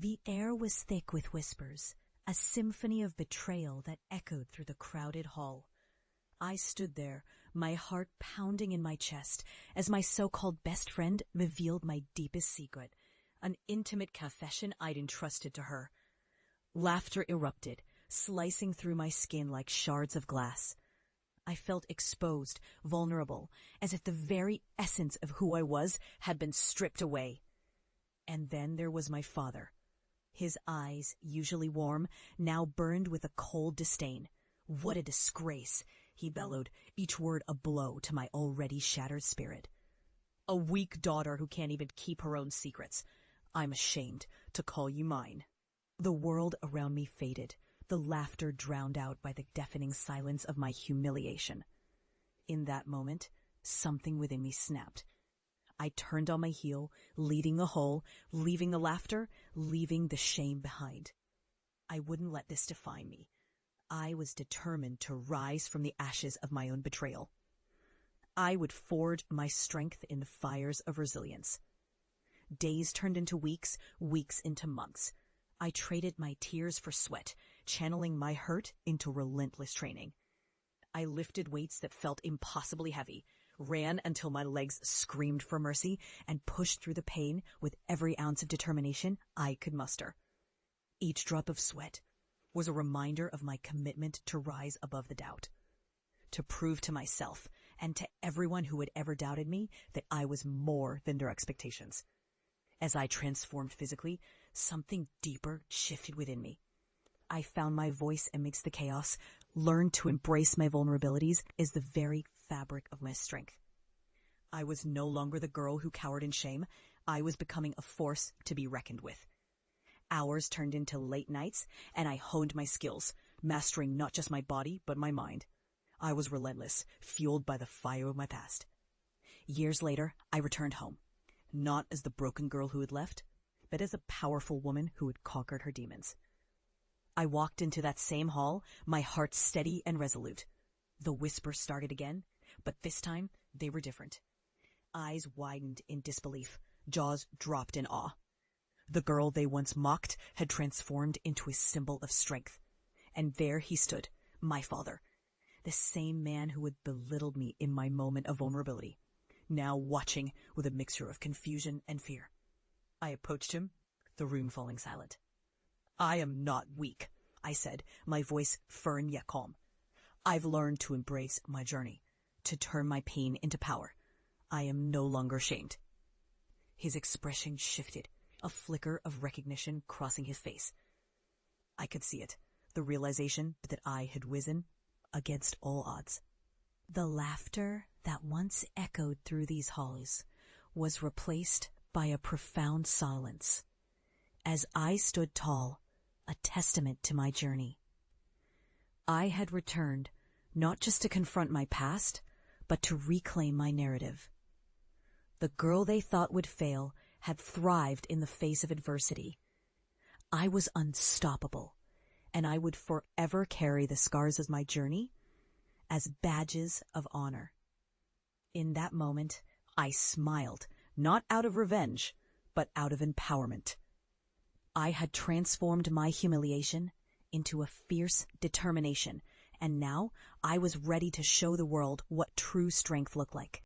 The air was thick with whispers, a symphony of betrayal that echoed through the crowded hall. I stood there, my heart pounding in my chest, as my so-called best friend revealed my deepest secret, an intimate confession I'd entrusted to her. Laughter erupted, slicing through my skin like shards of glass. I felt exposed, vulnerable, as if the very essence of who I was had been stripped away. And then there was my father. His eyes, usually warm, now burned with a cold disdain. "What a disgrace," he bellowed, each word a blow to my already shattered spirit. "A weak daughter who can't even keep her own secrets. I'm ashamed to call you mine." The world around me faded, the laughter drowned out by the deafening silence of my humiliation. In that moment, something within me snapped. I turned on my heel, leading the whole, leaving the laughter, leaving the shame behind. I wouldn't let this define me. I was determined to rise from the ashes of my own betrayal. I would forge my strength in the fires of resilience. Days turned into weeks, weeks into months. I traded my tears for sweat, channeling my hurt into relentless training. I lifted weights that felt impossibly heavy, ran until my legs screamed for mercy, and pushed through the pain with every ounce of determination I could muster. Each drop of sweat was a reminder of my commitment to rise above the doubt, to prove to myself and to everyone who had ever doubted me that I was more than their expectations. As I transformed physically, something deeper shifted within me. I found my voice amidst the chaos, learned to embrace my vulnerabilities as the very fabric of my strength. I was no longer the girl who cowered in shame. I was becoming a force to be reckoned with. Hours turned into late nights, and I honed my skills, mastering not just my body, but my mind. I was relentless, fueled by the fire of my past. Years later, I returned home, not as the broken girl who had left, but as a powerful woman who had conquered her demons. I walked into that same hall, my heart steady and resolute. The whispers started again, but this time they were different. Eyes widened in disbelief, jaws dropped in awe. The girl they once mocked had transformed into a symbol of strength. And there he stood, my father, the same man who had belittled me in my moment of vulnerability, now watching with a mixture of confusion and fear. I approached him, the room falling silent. "I am not weak," I said, my voice firm yet calm. "I've learned to embrace my journey, to turn my pain into power. I am no longer ashamed." His expression shifted, a flicker of recognition crossing his face. I could see it, the realization that I had risen against all odds. The laughter that once echoed through these halls was replaced by a profound silence, as I stood tall, a testament to my journey. I had returned not just to confront my past, but to reclaim my narrative. The girl they thought would fail had thrived in the face of adversity. I was unstoppable, and I would forever carry the scars of my journey as badges of honor. In that moment, I smiled, not out of revenge, but out of empowerment. I had transformed my humiliation into a fierce determination, and now I was ready to show the world what true strength looked like.